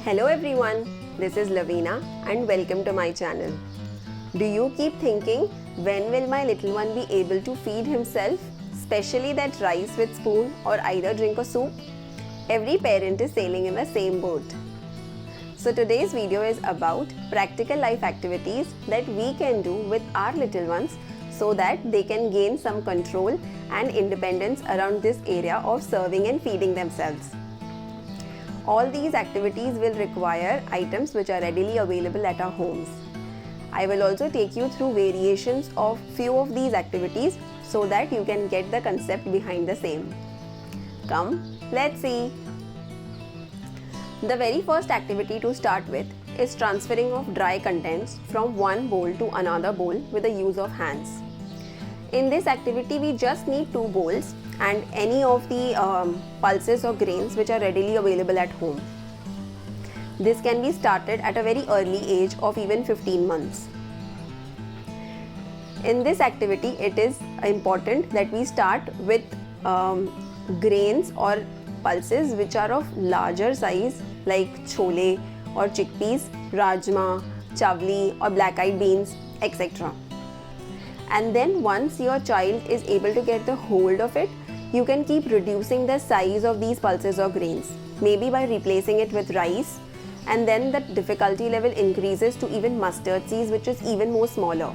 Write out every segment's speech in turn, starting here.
Hello everyone, this is Lavina and welcome to my channel. Do you keep thinking, when will my little one be able to feed himself, especially that rice with spoon or either drink a soup? Every parent is sailing in the same boat. So today's video is about practical life activities that we can do with our little ones so that they can gain some control and independence around this area of serving and feeding themselves. All these activities will require items which are readily available at our homes. I will also take you through variations of few of these activities so that you can get the concept behind the same. Come, let's see. The very first activity to start with is transferring of dry contents from one bowl to another bowl with the use of hands. In this activity, we just need two bowls and any of the pulses or grains which are readily available at home. This can be started at a very early age of even 15 months. In this activity, it is important that we start with grains or pulses which are of larger size like chole or chickpeas, rajma, chavli or black-eyed beans, etc. And then once your child is able to get the hold of it, you can keep reducing the size of these pulses or grains, maybe by replacing it with rice, and then the difficulty level increases to even mustard seeds, which is even more smaller.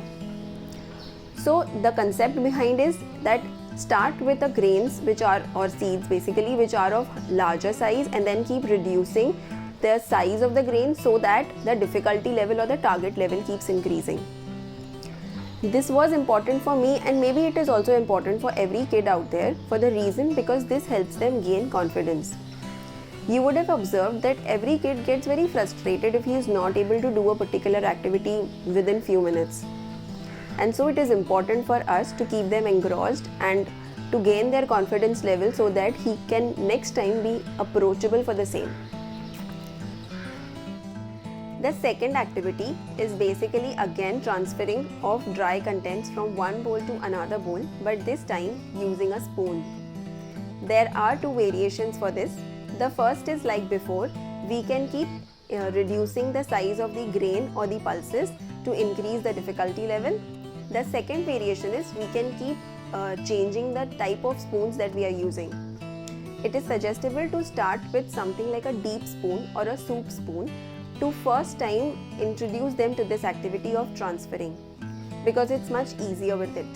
So the concept behind is that start with the grains which are, or seeds basically, which are of larger size, and then keep reducing the size of the grain so that the difficulty level or the target level keeps increasing. This was important for me, and maybe it is also important for every kid out there, for the reason because this helps them gain confidence. You would have observed that every kid gets very frustrated if he is not able to do a particular activity within few minutes. And so it is important for us to keep them engrossed and to gain their confidence level so that he can next time be approachable for the same. The second activity is basically again transferring of dry contents from one bowl to another bowl, but this time using a spoon. There are two variations for this. The first is like before, we can keep reducing the size of the grain or the pulses to increase the difficulty level. The second variation is we can keep changing the type of spoons that we are using. It is suggestible to start with something like a deep spoon or a soup spoon to first time introduce them to this activity of transferring, because it's much easier with it.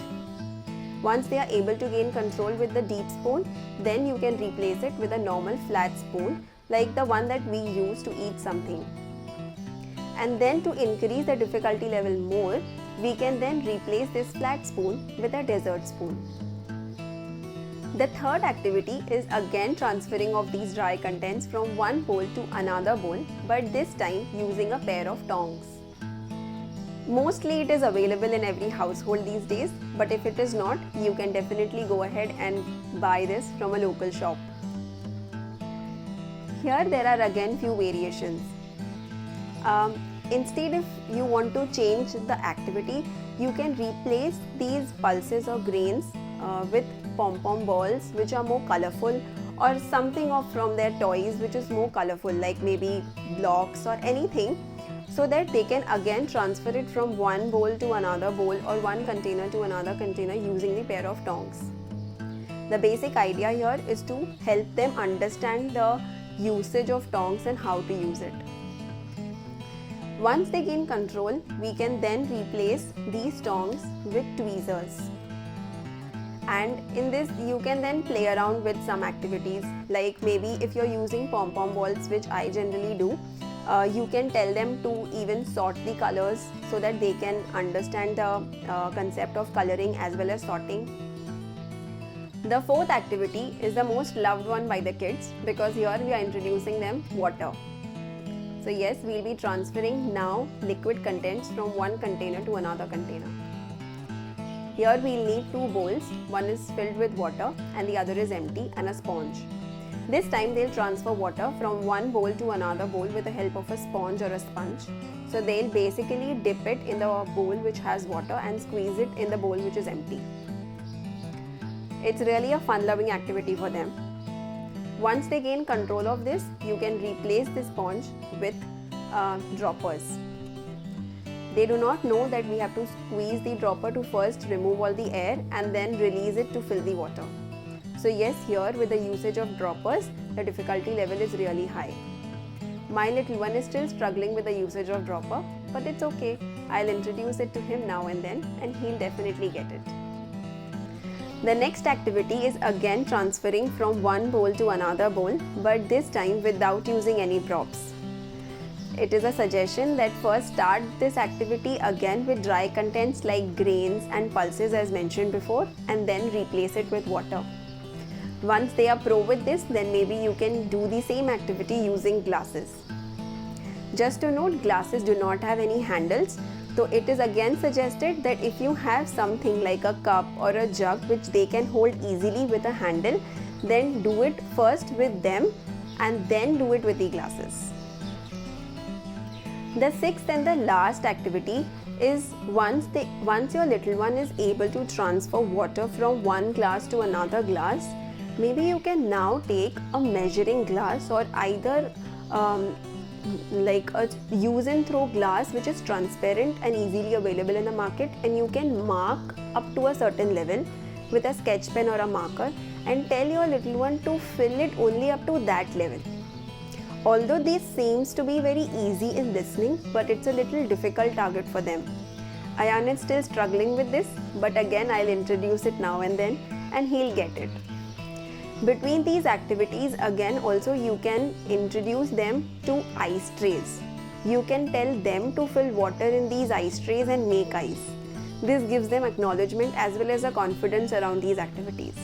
Once they are able to gain control with the deep spoon, then you can replace it with a normal flat spoon like the one that we use to eat something. And then to increase the difficulty level more, we can then replace this flat spoon with a dessert spoon. The third activity is again transferring of these dry contents from one bowl to another bowl, but this time using a pair of tongs. Mostly it is available in every household these days, but if it is not, you can definitely go ahead and buy this from a local shop. Here there are again few variations. Instead, if you want to change the activity, you can replace these pulses or grains with pom-pom balls which are more colorful, or something from their toys which is more colorful, like maybe blocks or anything, so that they can again transfer it from one bowl to another bowl or one container to another container using the pair of tongs. The basic idea here is to help them understand the usage of tongs and how to use it. Once they gain control, we can then replace these tongs with tweezers. And in this, you can then play around with some activities, like maybe if you're using pom-pom balls, which I generally do, you can tell them to even sort the colors so that they can understand the concept of coloring as well as sorting. The fourth activity is the most loved one by the kids, because here we are introducing them water. So yes, we'll be transferring now liquid contents from one container to another container. Here we'll need two bowls, one is filled with water and the other is empty, and a sponge. This time they'll transfer water from one bowl to another bowl with the help of a sponge or a sponge. So they'll basically dip it in the bowl which has water and squeeze it in the bowl which is empty. It's really a fun-loving activity for them. Once they gain control of this, you can replace the sponge with droppers. They do not know that we have to squeeze the dropper to first remove all the air and then release it to fill the water. So yes, here with the usage of droppers, the difficulty level is really high. My little one is still struggling with the usage of dropper, but it's okay. I'll introduce it to him now and then, and he'll definitely get it. The next activity is again transferring from one bowl to another bowl, but this time without using any props. It is a suggestion that first start this activity again with dry contents like grains and pulses as mentioned before, and then replace it with water. Once they are pro with this, then maybe you can do the same activity using glasses. Just to note, glasses do not have any handles, so it is again suggested that if you have something like a cup or a jug which they can hold easily with a handle, then do it first with them and then do it with the glasses. The sixth and the last activity is once your little one is able to transfer water from one glass to another glass, maybe you can now take a measuring glass or either like a use and throw glass which is transparent and easily available in the market, and you can mark up to a certain level with a sketch pen or a marker and tell your little one to fill it only up to that level. Although this seems to be very easy in listening, but it's a little difficult target for them. Ayan is still struggling with this, but again I'll introduce it now and then and he'll get it. Between these activities, again also you can introduce them to ice trays. You can tell them to fill water in these ice trays and make ice. This gives them acknowledgement as well as a confidence around these activities.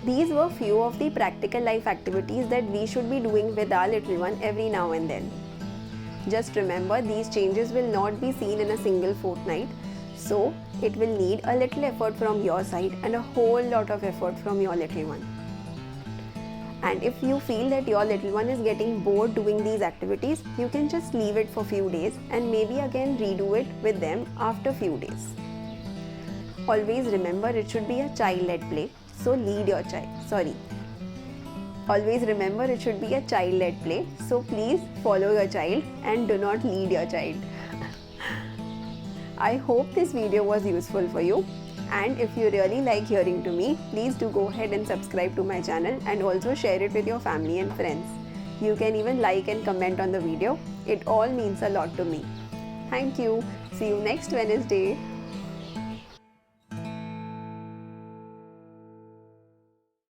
These were few of the practical life activities that we should be doing with our little one every now and then. Just remember, these changes will not be seen in a single fortnight. So, it will need a little effort from your side and a whole lot of effort from your little one. And if you feel that your little one is getting bored doing these activities, you can just leave it for few days and maybe again redo it with them after few days. Always remember, it should be a child-led play, so lead your child. Always remember, it should be a child-led play, so please follow your child and do not lead your child. I hope this video was useful for you, and if you really like hearing to me, please do go ahead and subscribe to my channel and also share it with your family and friends. You can even like and comment on the video. It all means a lot to me. Thank you. See you next Wednesday.